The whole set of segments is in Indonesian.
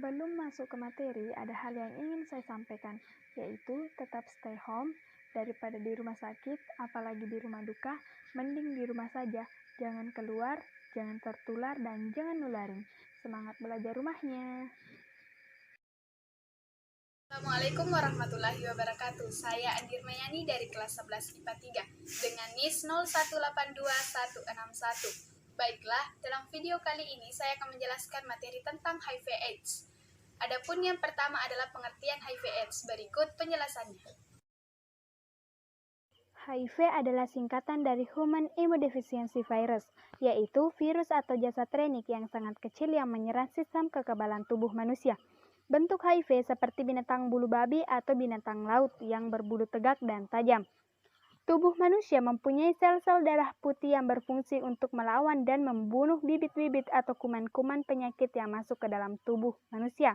Sebelum masuk ke materi, ada hal yang ingin saya sampaikan, yaitu tetap stay home, daripada di rumah sakit, apalagi di rumah duka, mending di rumah saja. Jangan keluar, jangan tertular, dan jangan nularin. Semangat belajar rumahnya. Assalamualaikum warahmatullahi wabarakatuh. Saya Andir Mayani dari kelas 11 IPA 3 dengan NIS 0182161. Baiklah, dalam video kali ini saya akan menjelaskan materi tentang HIV/AIDS. Adapun yang pertama adalah pengertian HIV/AIDS. Berikut penjelasannya. HIV adalah singkatan dari Human Immunodeficiency Virus, yaitu virus atau jasad renik yang sangat kecil yang menyerang sistem kekebalan tubuh manusia. Bentuk HIV seperti binatang bulu babi atau binatang laut yang berbulu tegak dan tajam. Tubuh manusia mempunyai sel-sel darah putih yang berfungsi untuk melawan dan membunuh bibit-bibit atau kuman-kuman penyakit yang masuk ke dalam tubuh manusia.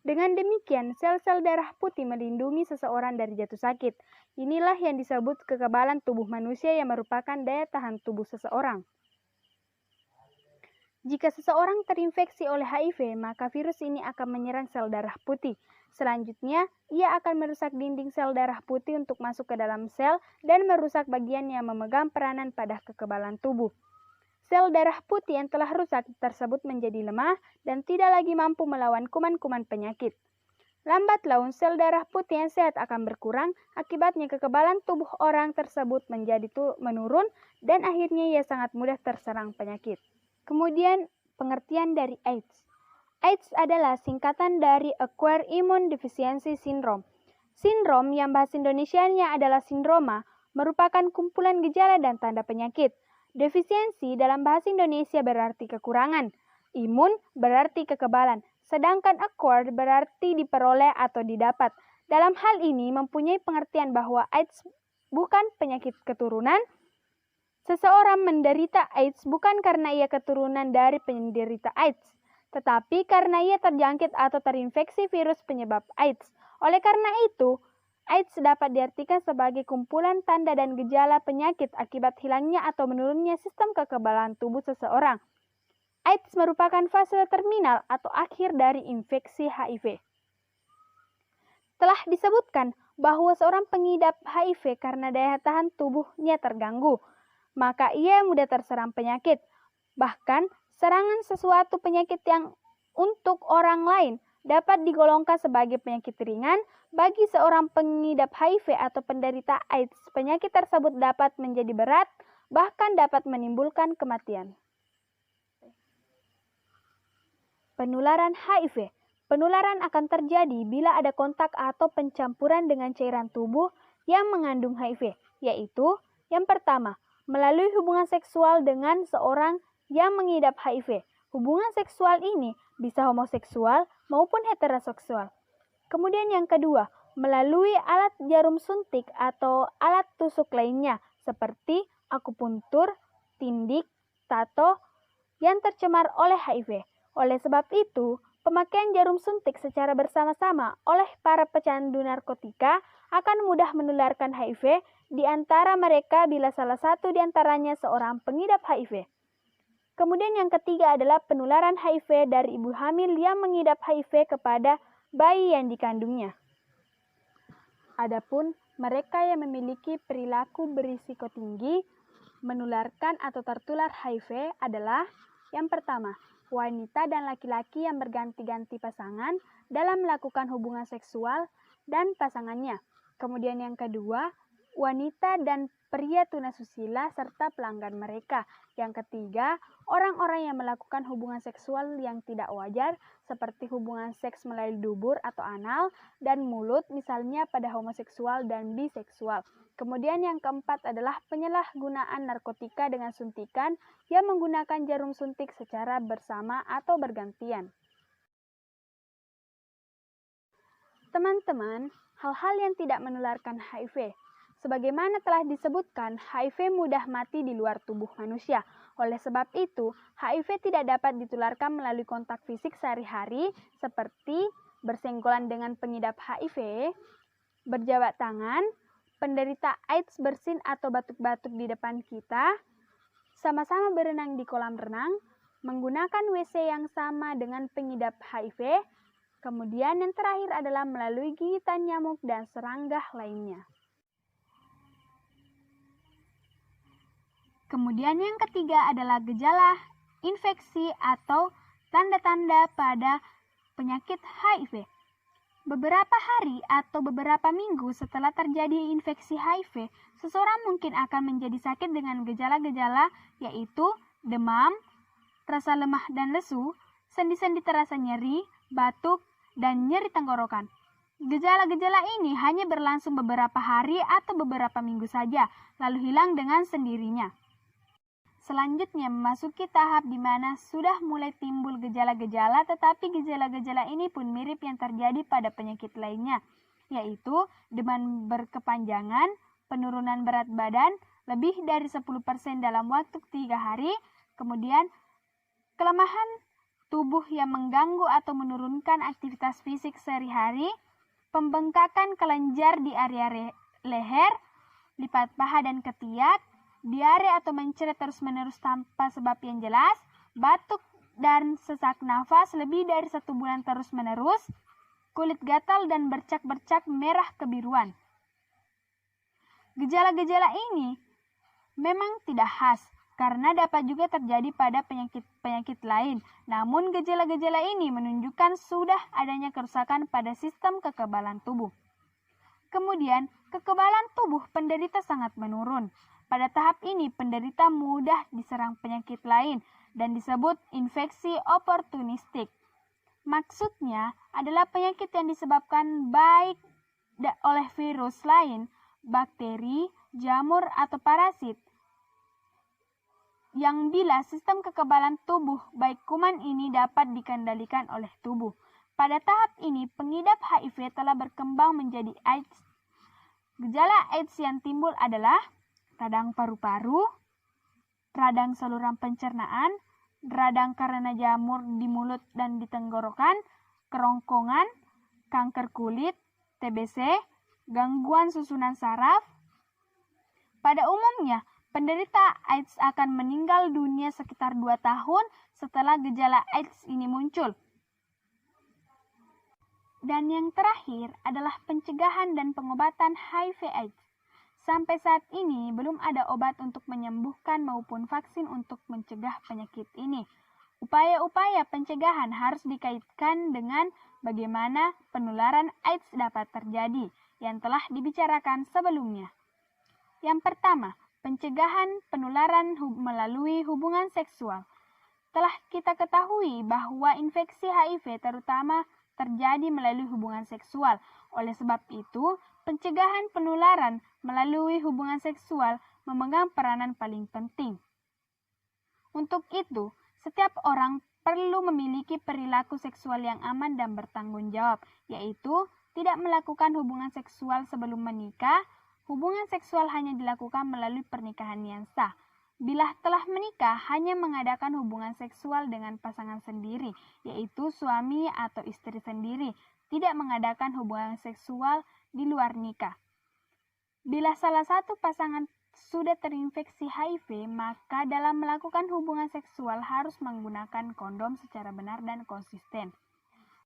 Dengan demikian, sel-sel darah putih melindungi seseorang dari jatuh sakit. Inilah yang disebut kekebalan tubuh manusia yang merupakan daya tahan tubuh seseorang. Jika seseorang terinfeksi oleh HIV, maka virus ini akan menyerang sel darah putih. Selanjutnya, ia akan merusak dinding sel darah putih untuk masuk ke dalam sel dan merusak bagian yang memegang peranan pada kekebalan tubuh. Sel darah putih yang telah rusak tersebut menjadi lemah dan tidak lagi mampu melawan kuman-kuman penyakit. Lambat laun sel darah putih yang sehat akan berkurang, akibatnya kekebalan tubuh orang tersebut menjadi menurun dan akhirnya ia sangat mudah terserang penyakit. Kemudian, pengertian dari AIDS. AIDS adalah singkatan dari Acquired Immune Deficiency Syndrome. Sindrom yang bahasa Indonesianya adalah sindroma merupakan kumpulan gejala dan tanda penyakit. Defisiensi dalam bahasa Indonesia berarti kekurangan. Imun berarti kekebalan. Sedangkan acquired berarti diperoleh atau didapat. Dalam hal ini mempunyai pengertian bahwa AIDS bukan penyakit keturunan. Seseorang menderita AIDS bukan karena ia keturunan dari penderita AIDS, tetapi karena ia terjangkit atau terinfeksi virus penyebab AIDS. Oleh karena itu, AIDS dapat diartikan sebagai kumpulan tanda dan gejala penyakit akibat hilangnya atau menurunnya sistem kekebalan tubuh seseorang. AIDS merupakan fase terminal atau akhir dari infeksi HIV. Telah disebutkan bahwa seorang pengidap HIV karena daya tahan tubuhnya terganggu, maka ia mudah terserang penyakit. Bahkan, serangan sesuatu penyakit yang untuk orang lain dapat digolongkan sebagai penyakit ringan. Bagi seorang pengidap HIV atau penderita AIDS, penyakit tersebut dapat menjadi berat, bahkan dapat menimbulkan kematian. Penularan HIV. Penularan akan terjadi bila ada kontak atau pencampuran dengan cairan tubuh yang mengandung HIV, yaitu yang pertama, melalui hubungan seksual dengan seorang yang mengidap HIV. Hubungan seksual ini bisa homoseksual maupun heteroseksual. Kemudian yang kedua, melalui alat jarum suntik atau alat tusuk lainnya seperti akupuntur, tindik, tato yang tercemar oleh HIV. Oleh sebab itu, pemakaian jarum suntik secara bersama-sama oleh para pecandu narkotika akan mudah menularkan HIV di antara mereka bila salah satu di antaranya seorang pengidap HIV. Kemudian yang ketiga adalah penularan HIV dari ibu hamil yang mengidap HIV kepada bayi yang dikandungnya. Adapun mereka yang memiliki perilaku berisiko tinggi menularkan atau tertular HIV adalah yang pertama, wanita dan laki-laki yang berganti-ganti pasangan dalam melakukan hubungan seksual dan pasangannya. Kemudian yang kedua, wanita dan pria tunasusila serta pelanggan mereka. Yang ketiga, orang-orang yang melakukan hubungan seksual yang tidak wajar seperti hubungan seks melalui dubur atau anal dan mulut misalnya pada homoseksual dan biseksual. Kemudian yang keempat adalah penyalahgunaan narkotika dengan suntikan yang menggunakan jarum suntik secara bersama atau bergantian. Teman-teman, hal-hal yang tidak menularkan HIV. Sebagaimana telah disebutkan, HIV mudah mati di luar tubuh manusia. Oleh sebab itu, HIV tidak dapat ditularkan melalui kontak fisik sehari-hari seperti bersenggolan dengan pengidap HIV, berjabat tangan, penderita AIDS bersin atau batuk-batuk di depan kita, sama-sama berenang di kolam renang, menggunakan WC yang sama dengan pengidap HIV. Kemudian yang terakhir adalah melalui gigitan nyamuk dan serangga lainnya. Kemudian yang ketiga adalah gejala infeksi atau tanda-tanda pada penyakit HIV. Beberapa hari atau beberapa minggu setelah terjadi infeksi HIV, seseorang mungkin akan menjadi sakit dengan gejala-gejala yaitu demam, rasa lemah dan lesu, sendi-sendi terasa nyeri, batuk, dan nyeri tenggorokan. Gejala-gejala ini hanya berlangsung beberapa hari atau beberapa minggu saja, lalu hilang dengan sendirinya. Selanjutnya memasuki tahap di mana sudah mulai timbul gejala-gejala, tetapi gejala-gejala ini pun mirip yang terjadi pada penyakit lainnya, yaitu demam berkepanjangan, penurunan berat badan lebih dari 10% dalam waktu 3 hari, kemudian kelemahan tubuh yang mengganggu atau menurunkan aktivitas fisik sehari-hari, pembengkakan kelenjar di area leher, lipat paha dan ketiak, diare atau mencret terus-menerus tanpa sebab yang jelas, batuk dan sesak nafas lebih dari 1 bulan terus-menerus, kulit gatal dan bercak-bercak merah kebiruan. Gejala-gejala ini memang tidak khas, karena dapat juga terjadi pada penyakit-penyakit lain. Namun gejala-gejala ini menunjukkan sudah adanya kerusakan pada sistem kekebalan tubuh. Kemudian, kekebalan tubuh penderita sangat menurun. Pada tahap ini, penderita mudah diserang penyakit lain dan disebut infeksi oportunistik. Maksudnya adalah penyakit yang disebabkan baik oleh virus lain, bakteri, jamur, atau parasit, yang bila sistem kekebalan tubuh baik kuman ini dapat dikendalikan oleh tubuh. Pada tahap ini, pengidap HIV telah berkembang menjadi AIDS. Gejala AIDS yang timbul adalah radang paru-paru, radang saluran pencernaan, radang karena jamur di mulut dan di tenggorokan, kerongkongan, kanker kulit, TBC, gangguan susunan saraf. Pada umumnya, penderita AIDS akan meninggal dunia sekitar 2 tahun setelah gejala AIDS ini muncul. Dan yang terakhir adalah pencegahan dan pengobatan HIV/AIDS. Sampai saat ini belum ada obat untuk menyembuhkan maupun vaksin untuk mencegah penyakit ini. Upaya-upaya pencegahan harus dikaitkan dengan bagaimana penularan AIDS dapat terjadi yang telah dibicarakan sebelumnya. Yang pertama, pencegahan penularan melalui hubungan seksual. Telah kita ketahui bahwa infeksi HIV terutama terjadi melalui hubungan seksual. Oleh sebab itu, pencegahan penularan melalui hubungan seksual memegang peranan paling penting. Untuk itu, setiap orang perlu memiliki perilaku seksual yang aman dan bertanggung jawab, yaitu tidak melakukan hubungan seksual sebelum menikah. Hubungan seksual hanya dilakukan melalui pernikahan yang sah. Bila telah menikah, hanya mengadakan hubungan seksual dengan pasangan sendiri, yaitu suami atau istri sendiri, tidak mengadakan hubungan seksual di luar nikah. Bila salah satu pasangan sudah terinfeksi HIV, maka dalam melakukan hubungan seksual harus menggunakan kondom secara benar dan konsisten.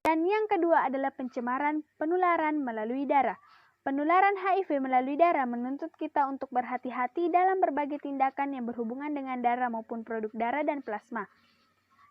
Dan yang kedua adalah pencemaran penularan melalui darah. Penularan HIV melalui darah menuntut kita untuk berhati-hati dalam berbagai tindakan yang berhubungan dengan darah maupun produk darah dan plasma.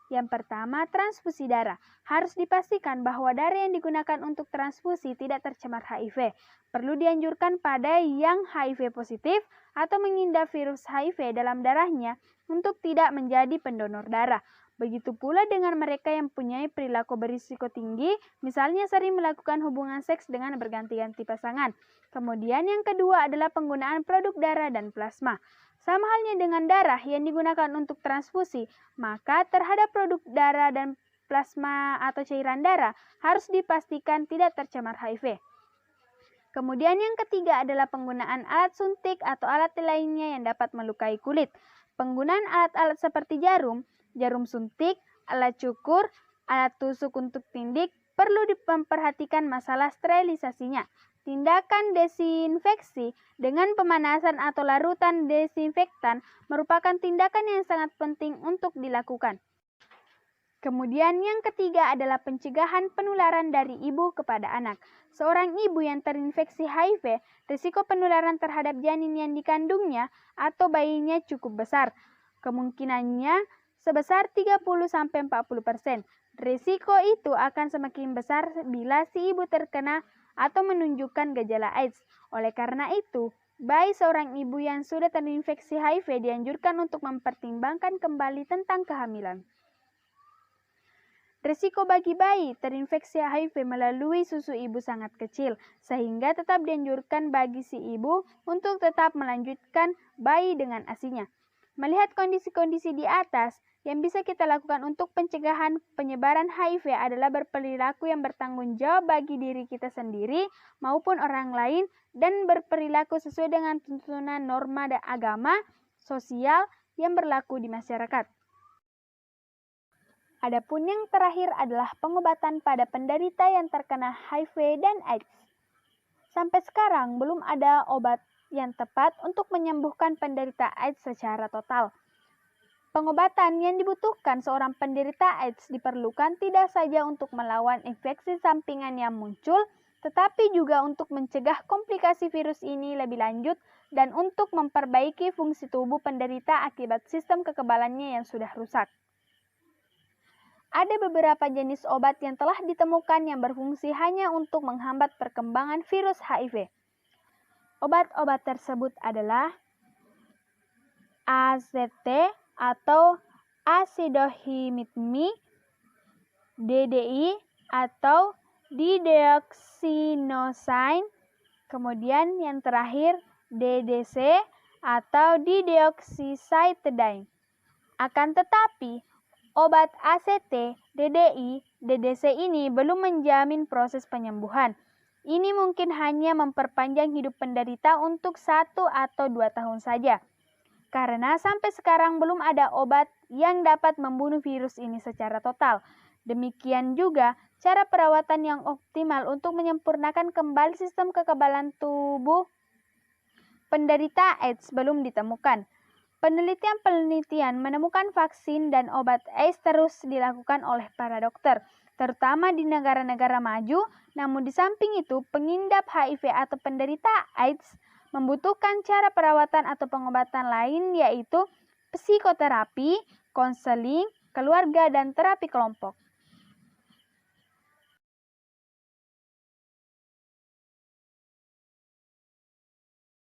Yang pertama, transfusi darah. Harus dipastikan bahwa darah yang digunakan untuk transfusi tidak tercemar HIV. Perlu dianjurkan pada yang HIV positif atau mengidap virus HIV dalam darahnya untuk tidak menjadi pendonor darah. Begitu pula dengan mereka yang mempunyai perilaku berisiko tinggi, misalnya sering melakukan hubungan seks dengan berganti-ganti pasangan. Kemudian yang kedua adalah penggunaan produk darah dan plasma. Sama halnya dengan darah yang digunakan untuk transfusi, maka terhadap produk darah dan plasma atau cairan darah harus dipastikan tidak tercemar HIV. Kemudian yang ketiga adalah penggunaan alat suntik atau alat lainnya yang dapat melukai kulit. Penggunaan alat-alat seperti jarum suntik, alat cukur, alat tusuk untuk tindik perlu diperhatikan masalah sterilisasinya. Tindakan desinfeksi dengan pemanasan atau larutan desinfektan merupakan tindakan yang sangat penting untuk dilakukan. Kemudian yang ketiga adalah pencegahan penularan dari ibu kepada anak. Seorang ibu yang terinfeksi HIV, risiko penularan terhadap janin yang dikandungnya atau bayinya cukup besar. Kemungkinannya sebesar 30-40%. Risiko itu akan semakin besar bila si ibu terkena atau menunjukkan gejala AIDS. Oleh karena itu, bayi seorang ibu yang sudah terinfeksi HIV dianjurkan untuk mempertimbangkan kembali tentang kehamilan. Risiko bagi bayi terinfeksi HIV melalui susu ibu sangat kecil, sehingga tetap dianjurkan bagi si ibu untuk tetap melanjutkan bayi dengan ASI-nya. Melihat kondisi-kondisi di atas, yang bisa kita lakukan untuk pencegahan penyebaran HIV adalah berperilaku yang bertanggung jawab bagi diri kita sendiri maupun orang lain dan berperilaku sesuai dengan tuntunan norma dan agama, sosial yang berlaku di masyarakat. Adapun yang terakhir adalah pengobatan pada penderita yang terkena HIV dan AIDS. Sampai sekarang belum ada obat yang tepat untuk menyembuhkan penderita AIDS secara total. Pengobatan yang dibutuhkan seorang penderita AIDS diperlukan tidak saja untuk melawan infeksi sampingan yang muncul, tetapi juga untuk mencegah komplikasi virus ini lebih lanjut dan untuk memperbaiki fungsi tubuh penderita akibat sistem kekebalannya yang sudah rusak. Ada beberapa jenis obat yang telah ditemukan yang berfungsi hanya untuk menghambat perkembangan virus HIV. Obat-obat tersebut adalah AZT atau azidohimidine, DDI atau dideoxynosine, kemudian yang terakhir DDC atau dideoxycytidine. Akan tetapi, obat AZT, DDI, DDC ini belum menjamin proses penyembuhan. Ini mungkin hanya memperpanjang hidup penderita untuk 1 atau 2 tahun saja. Karena sampai sekarang belum ada obat yang dapat membunuh virus ini secara total. Demikian juga cara perawatan yang optimal untuk menyempurnakan kembali sistem kekebalan tubuh penderita AIDS belum ditemukan. Penelitian-penelitian menemukan vaksin dan obat AIDS terus dilakukan oleh para dokter, terutama di negara-negara maju. Namun di samping itu, pengidap HIV atau penderita AIDS membutuhkan cara perawatan atau pengobatan lain, yaitu psikoterapi, konseling, keluarga, dan terapi kelompok.